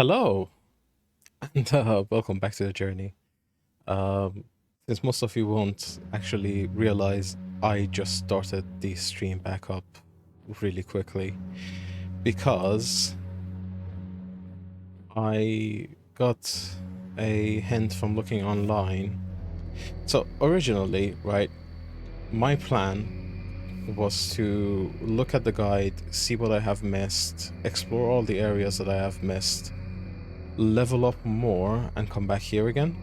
Hello, and welcome back to the journey. Um, since most of you won't actually realize, I just started the stream back up really quickly because I got a hint from looking online. So originally, right, my plan was to look at the guide, see what I have missed, explore all the areas that I have missed, level up more, and come back here again.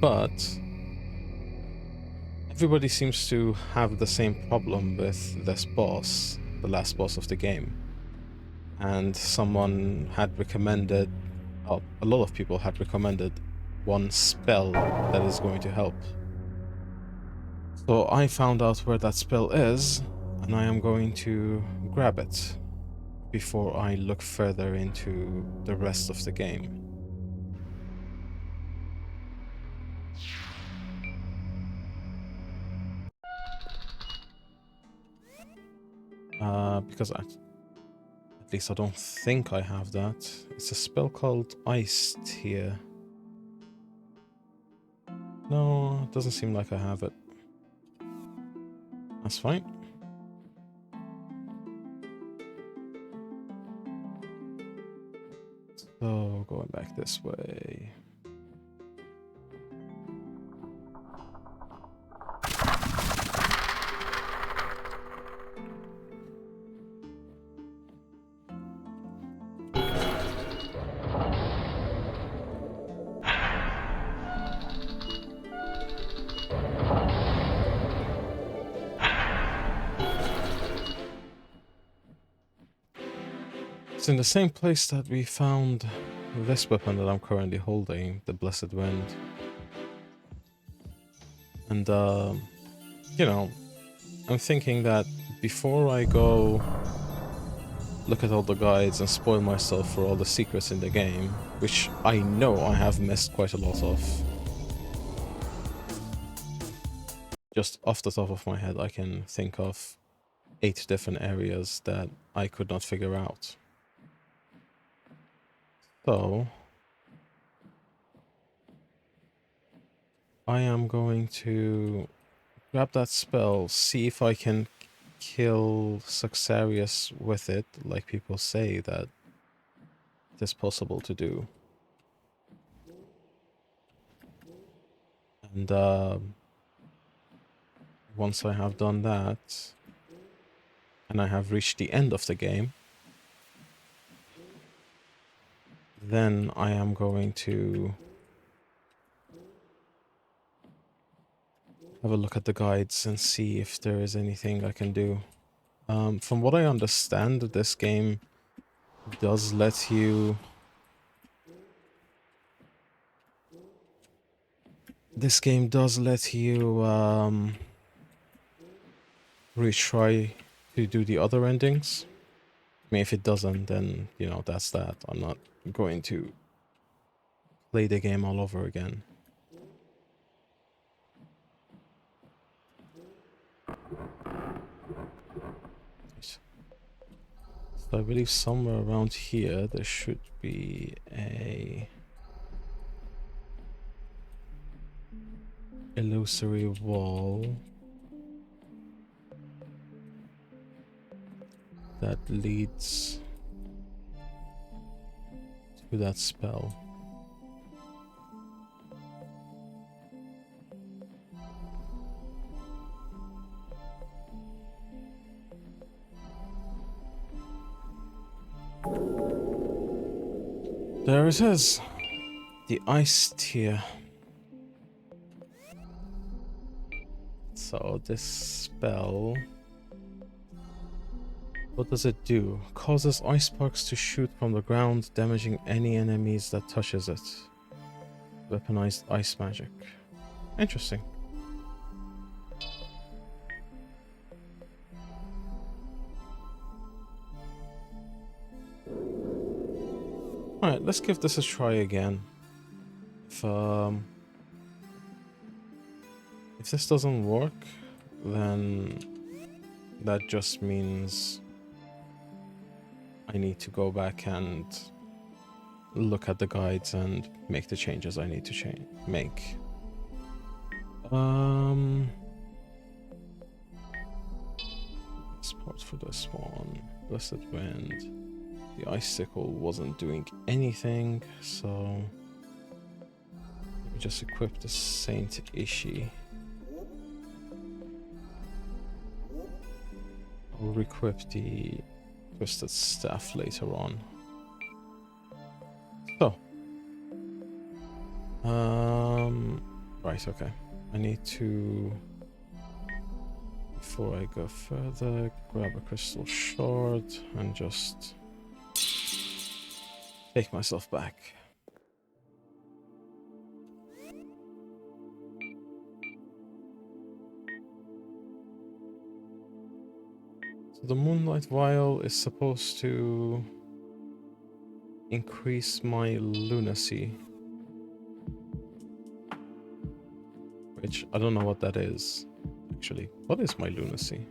But everybody seems to have the same problem with this boss, the last boss of the game. And someone had recommended, well, a lot of people had recommended one spell that is going to help. So I found out where that spell is, and I am going to grab it before I look further into the rest of the game. Because at least I don't think I have that. It's a spell called Iced here. No, it doesn't seem like I have it. That's fine. So, going back this way. It's in the same place that we found this weapon that I'm currently holding, the Blessed Wind. And, you know, I'm thinking that before I go look at all the guides and spoil myself for all the secrets in the game, which I know I have missed quite a lot of. Just off the top of my head, I can think of 8 different areas that I could not figure out. So, I am going to grab that spell, see if I can kill Suxarius with it, like people say that it is possible to do. And once I have done that, and I have reached the end of the game, then I am going to have a look at the guides and see if there is anything I can do. From what I understand, this game does let you... This game does let you retry to do the other endings. I mean, if it doesn't, then, you know, that's that. I'm not going to play the game all over again. So I believe somewhere around here there should be a illusory wall that leads to that spell. There it is, the ice tier. So this spell, what does it do? Causes ice sparks to shoot from the ground, damaging any enemies that touches it. Weaponized ice magic. Interesting. Alright, let's give this a try again. If this doesn't work, then that just means I need to go back and look at the guides and make the changes I need to make. Spot for this one. Blessed Wind. The icicle wasn't doing anything, so let me just equip the Saint Ishi. I'll re-equip the Twisted Staff later on. So, right, okay. I need to, before I go further, grab a crystal shard and just take myself back. So the Moonlight Vial is supposed to increase my lunacy, which I don't know what that is. Actually, what is my lunacy?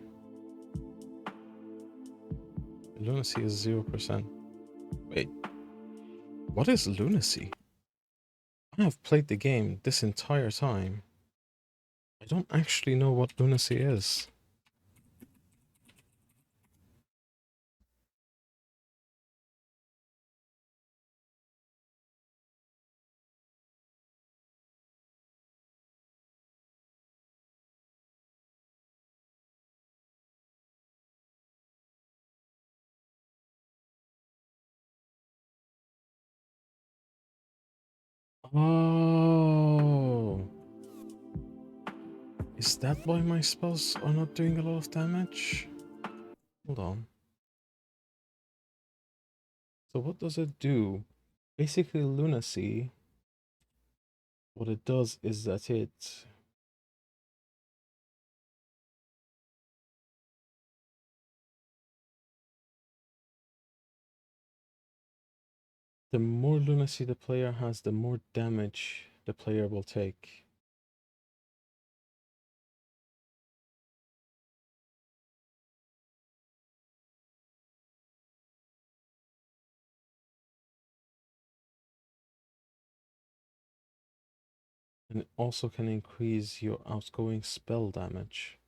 Lunacy is 0%. Wait, what is lunacy? I have played the game this entire time. I don't actually know what lunacy is. Oh, is that why my spells are not doing a lot of damage? Hold on. So what does it do? Basically, lunacy, what it does is that the more lunacy the player has, the more damage the player will take. And it also can increase your outgoing spell damage.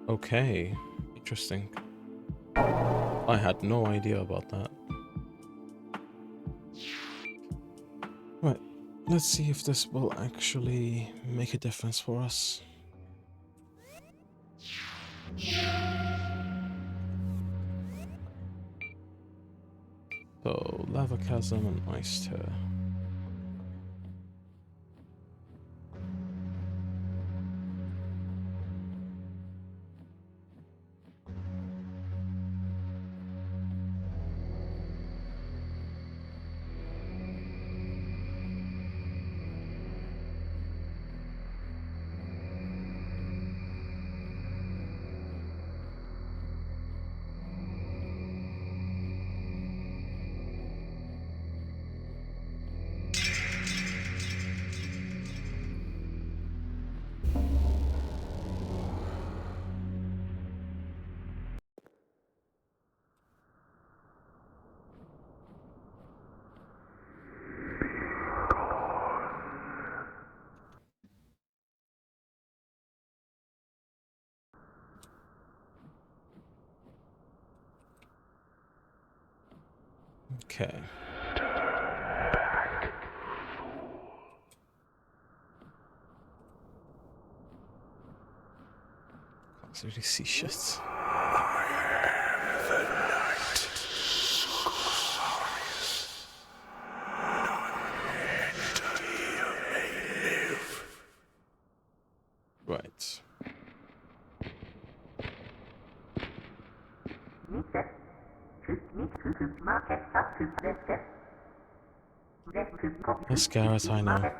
Okay, interesting. I had no idea about that. Right, let's see if this will actually make a difference for us. So, Lava Chasm and Ice Tear. Okay. Can't really see shit. Right. Yes, Garrett, I know.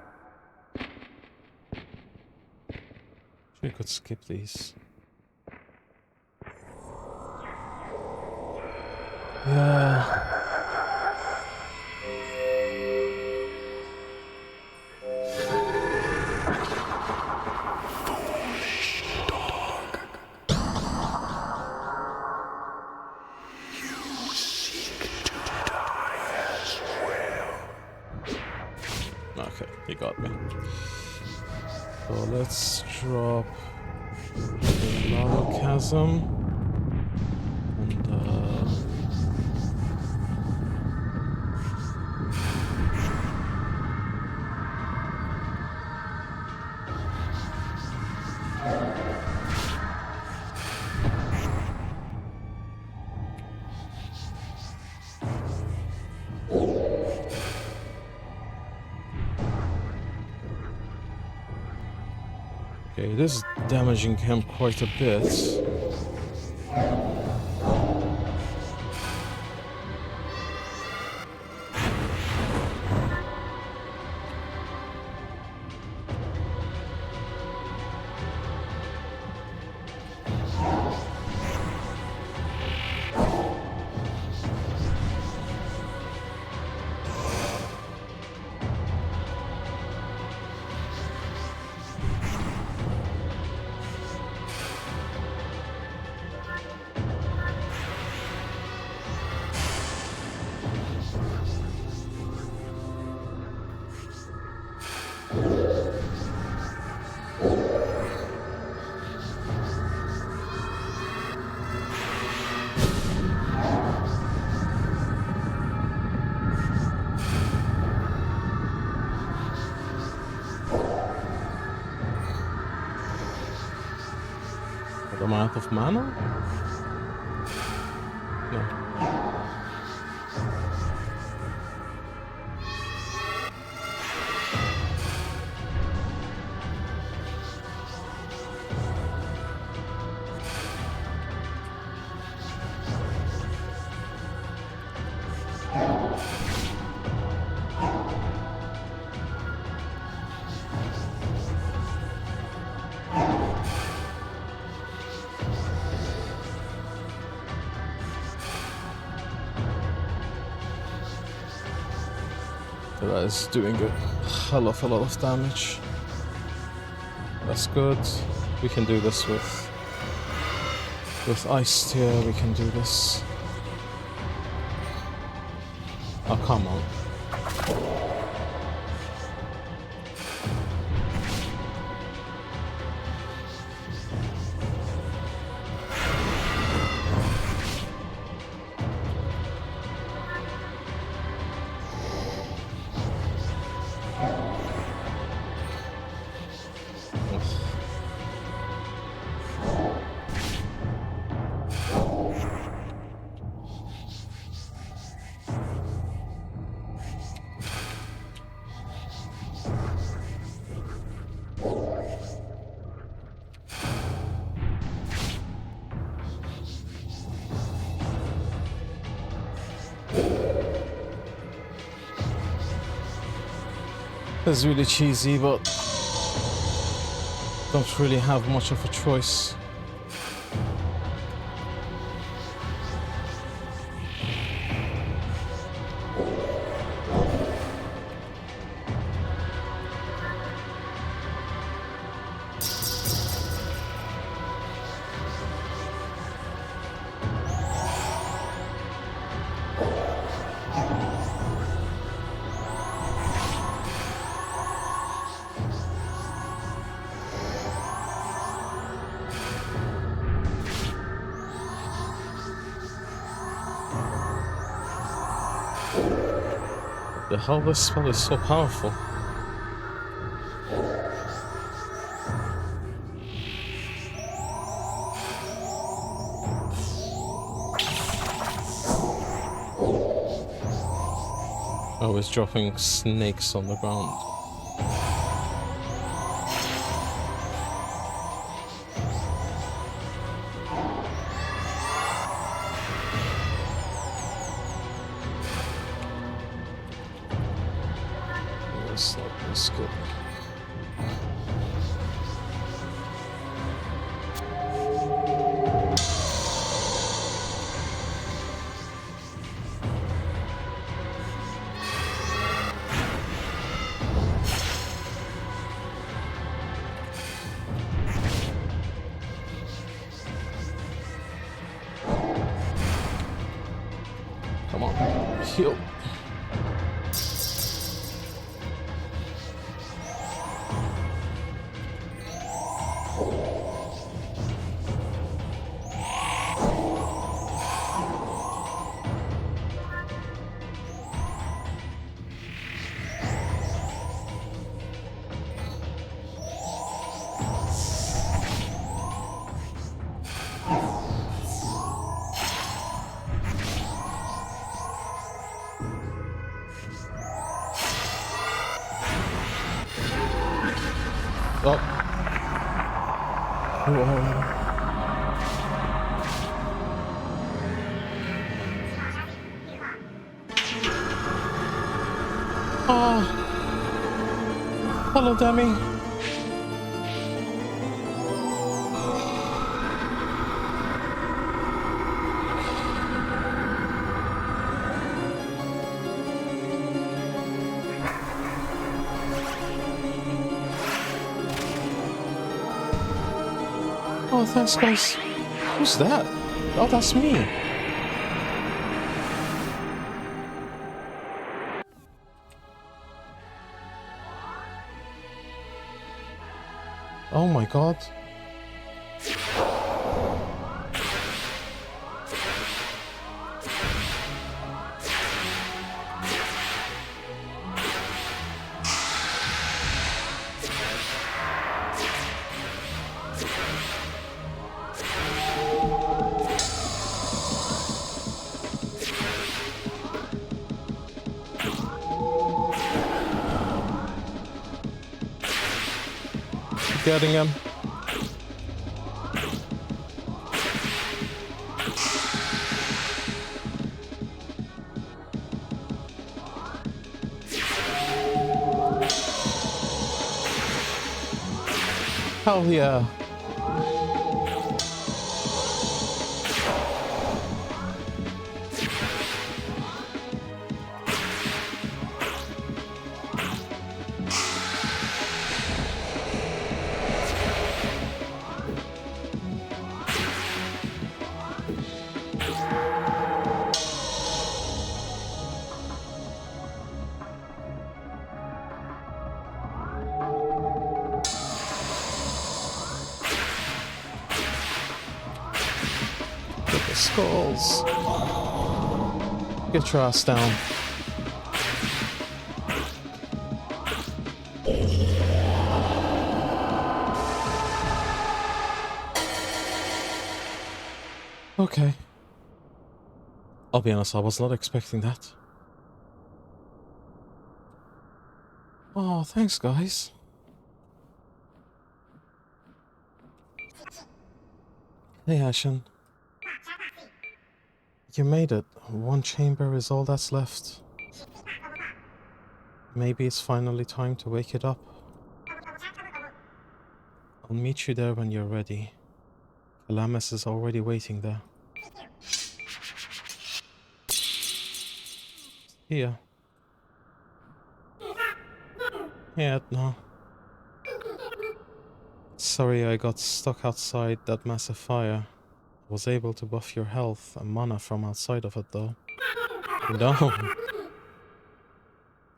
We could skip these. Yeah. Okay, he got me. So let's drop the lava chasm and okay, this is damaging him quite a bit. Am I out of mana? No. That is doing a hell of a lot of damage. That's good. We can do this with ice tier. We can do this. Oh, come on. It's really cheesy, but don't really have much of a choice. The hell, this spell is so powerful. Oh, it's dropping snakes on the ground. That's not this good. Come on, heal. Oh. Whoa. Oh. Hello, Demi. Oh, thanks, guys. Who's that? Oh, that's me. Oh my god. Getting him. Hell yeah. Get the skulls. Get your ass down. Okay. I'll be honest, I was not expecting that. Oh, thanks, guys. Hey, Ashen. You made it. One chamber is all that's left. Maybe it's finally time to wake it up. I'll meet you there when you're ready. Calamus is already waiting there. Here. Yeah, no. Sorry I got stuck outside that massive fire. I was able to buff your health and mana from outside of it though. No.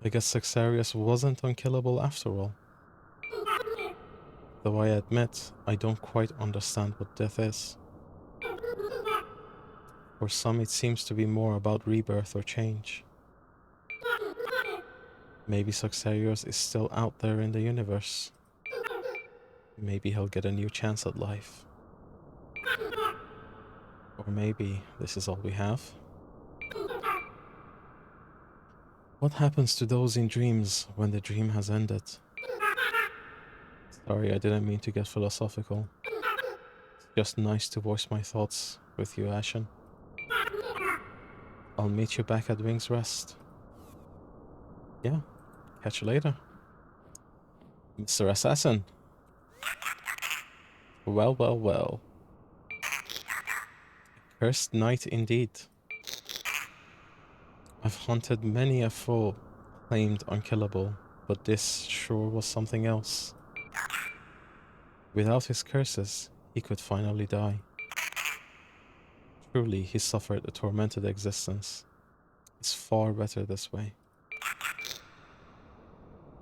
I guess Saxarius wasn't unkillable after all. Though I admit, I don't quite understand what death is. For some it seems to be more about rebirth or change. Maybe Saxarius is still out there in the universe. Maybe he'll get a new chance at life. Or maybe this is all we have. What happens to those in dreams when the dream has ended? Sorry, I didn't mean to get philosophical. It's just nice to voice my thoughts with you, Ashen. I'll meet you back at Wing's Rest. Yeah, catch you later. Mr. Assassin. Well, well, well. Cursed night indeed. I've hunted many a foe claimed unkillable, but this sure was something else. Without his curses, he could finally die. Truly, he suffered a tormented existence. It's far better this way.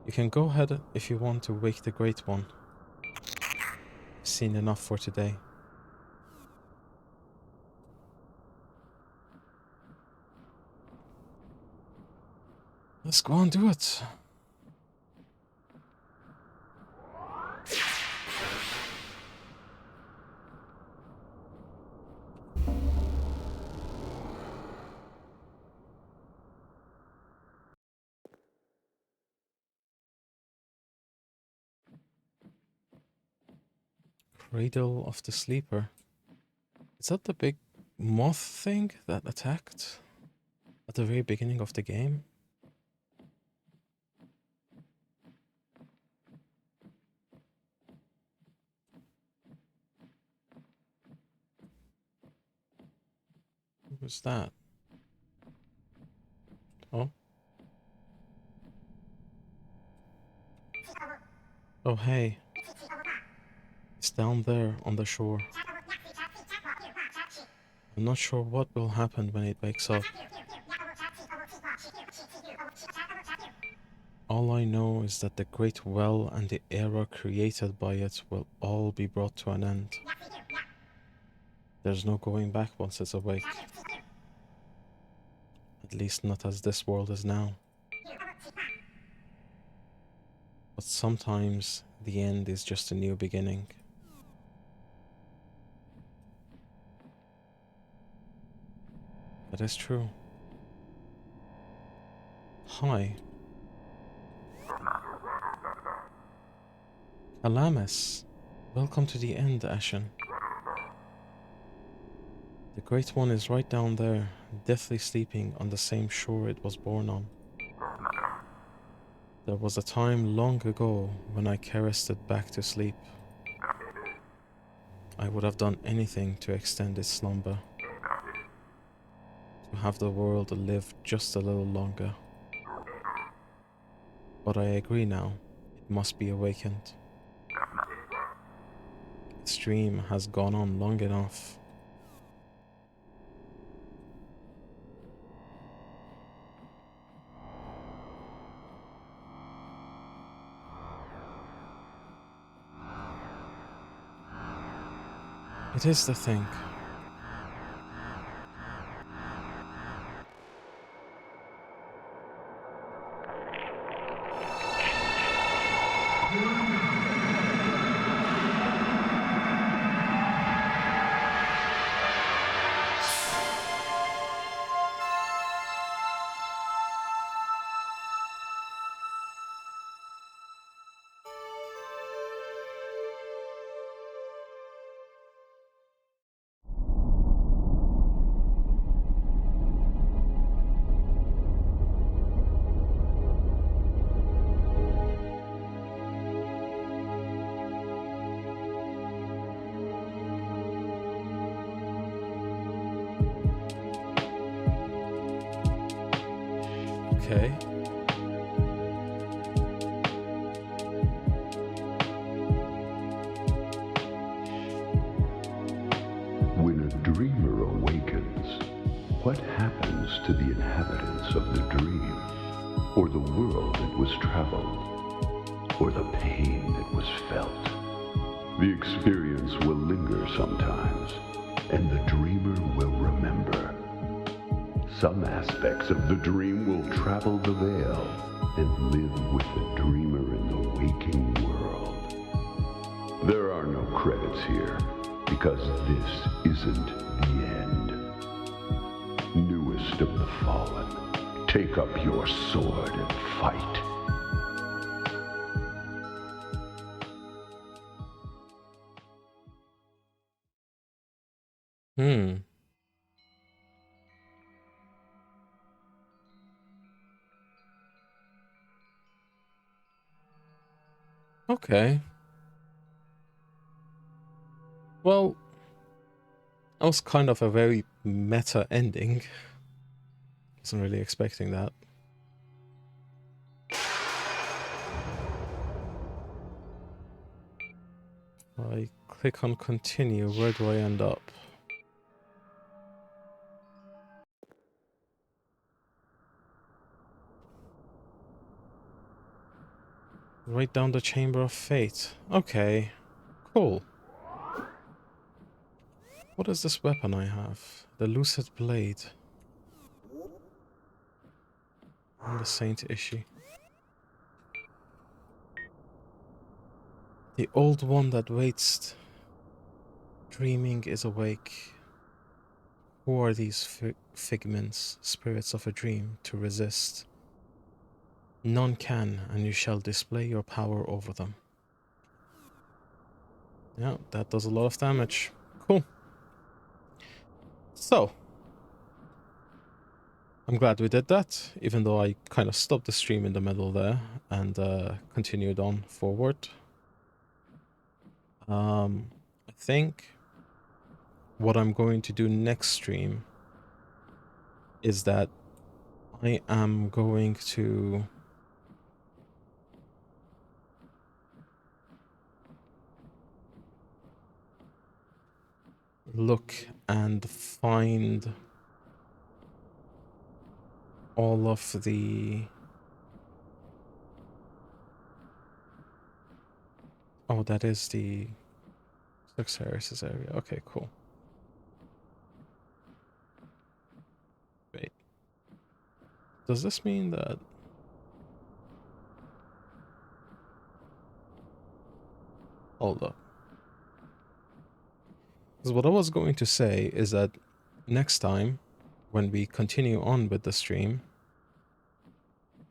You can go ahead if you want to wake the Great One. I've seen enough for today. Let's go and do it. Cradle of the Sleeper. Is that the big moth thing that attacked at the very beginning of the game? What was that? Oh. Oh, hey. It's down there on the shore. I'm not sure what will happen when it wakes up. All I know is that the great well and the era created by it will all be brought to an end. There's no going back once it's awake. At least not as this world is now. But sometimes the end is just a new beginning. That is true. Hi. Alamis. Welcome to the end, Ashen. The Great One is right down there, deathly sleeping on the same shore it was born on. There was a time long ago when I caressed it back to sleep. I would have done anything to extend its slumber, to have the world live just a little longer. But I agree now, it must be awakened. Its dream has gone on long enough. It is the thing. Okay. When a dreamer awakens, what happens to the inhabitants of the dream, or the world that was traveled, or the pain that was felt? The experience will linger sometimes, and the dreamer will remember. Some aspects of the dream will travel the veil and live with the dreamer in the waking world. There are no credits here, because this isn't the end. Newest of the fallen, take up your sword and fight. Okay. Well, that was kind of a very meta ending. Wasn't really expecting that. I click on continue, where do I end up? Right down the Chamber of Fate. Okay, cool. What is this weapon I have? The Lucid Blade. And the Saint Issue. The old one that waits, dreaming is awake. Who are these figments, spirits of a dream, to resist? None can, and you shall display your power over them. Yeah, that does a lot of damage. Cool. So, I'm glad we did that, even though I kind of stopped the stream in the middle there and continued on forward. I think what I'm going to do next stream is that I am going to look and find all of the... Oh, that is the Suxaris' area. Okay, cool. Wait. Does this mean that... Hold up. Because what I was going to say is that next time, when we continue on with the stream,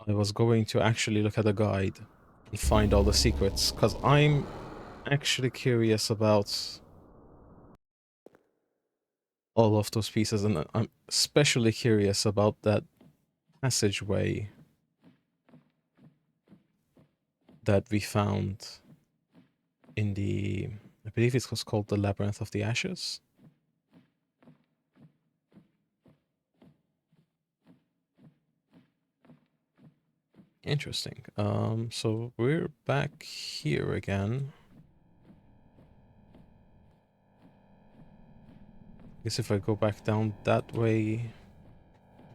I was going to actually look at a guide and find all the secrets, because I'm actually curious about all of those pieces, and I'm especially curious about that passageway that we found in the... I believe it was called the Labyrinth of the Ashes. Interesting. So we're back here again. I guess if I go back down that way,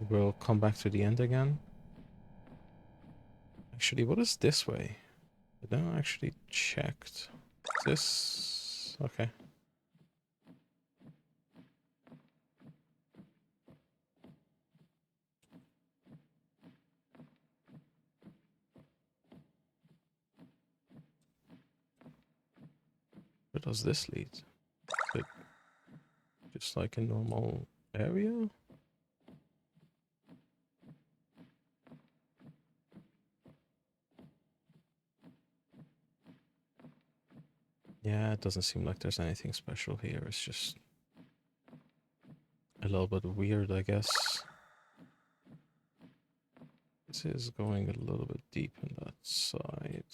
we'll come back to the end again. Actually, what is this way? I never actually checked. This... Okay. Where does this lead? Is it just like a normal area? Yeah, it doesn't seem like there's anything special here. It's just a little bit weird, I guess. This is going a little bit deep in that side.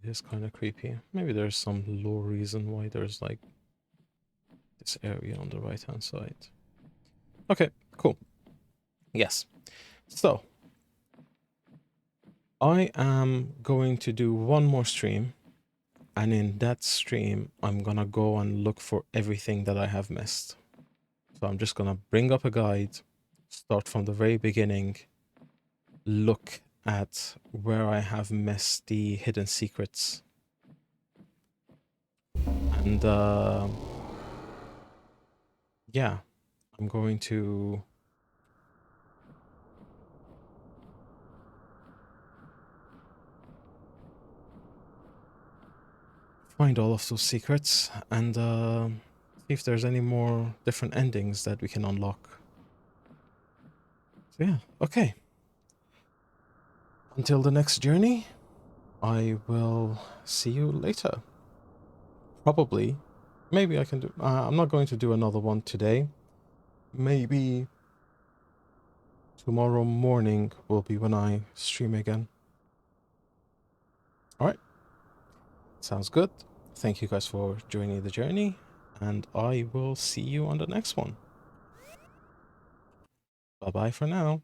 It is kind of creepy. Maybe there's some lore reason why there's like this area on the right hand side. Okay, cool. Yes. So I am going to do one more stream, and in that stream I'm gonna go and look for everything that I have missed. So I'm just gonna bring up a guide, start from the very beginning, look at where I have missed the hidden secrets, and yeah, I'm going to find all of those secrets and see if there's any more different endings that we can unlock. So yeah, okay. Until the next journey, I will see you later. Probably. Maybe I can do... I'm not going to do another one today. Maybe tomorrow morning will be when I stream again. Alright. Sounds good. Thank you guys for joining the journey, and I will see you on the next one. Bye-bye for now.